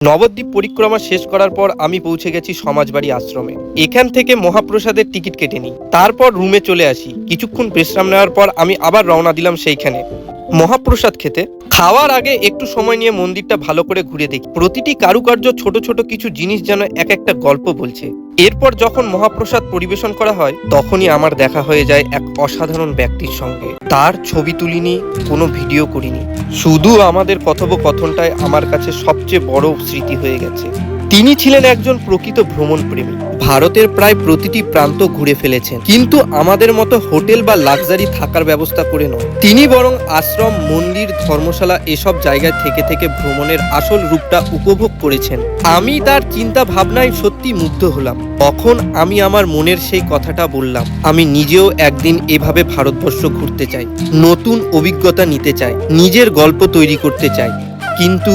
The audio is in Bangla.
নবদ্বীপ পরিক্রমা শেষ করার পর আমি পৌঁছে গেছি সমাজবাড়ি আশ্রমে। এখান থেকে মহাপ্রসাদের টিকিট কেটে নিই, তারপর রুমে চলে আসি। কিছুক্ষণ বিশ্রাম নেওয়ার পর আমি আবার রওনা দিলাম সেইখানে মহাপ্রসাদ খেতে। খাওয়ার আগে একটু সময় নিয়ে মন্দিরটা ভালো করে ঘুরে দেখি। প্রতিটি কারুকার্য, ছোট ছোট কিছু জিনিস যেন এক একটা গল্প বলছে। এরপর যখন মহাপ্রসাদ পরিবেশন করা হয়, তখনই আমার দেখা হয়ে যায় এক অসাধারণ ব্যক্তির সঙ্গে। তার ছবি তুলিনি, কোনো ভিডিও করিনি, শুধু আমাদের কথোপকথনটাই আমার কাছে সবচেয়ে বড় স্মৃতি হয়ে গেছে। তিনি ছিলেন একজন প্রকৃত ভ্রমণ প্রেমী। ভারতের প্রায় প্রতিটি প্রান্ত ঘুরে ফেলেছেন, কিন্তু আমাদের মতো হোটেল বা লাক্সারি থাকার ব্যবস্থা করে নয়। তিনি বরং আশ্রম, মন্দির, ধর্মশালা এসব জায়গায় থেকে থেকে ভ্রমণের আসল রূপটা উপভোগ করেছেন। আমি তার চিন্তা ভাবনায় সত্যি মুগ্ধ হলাম। তখন আমি আমার মনের সেই কথাটা বললাম, আমি নিজেও একদিন এভাবে ভারতবর্ষ ঘুরতে চাই, নতুন অভিজ্ঞতা নিতে চাই, নিজের গল্প তৈরি করতে চাই। কিন্তু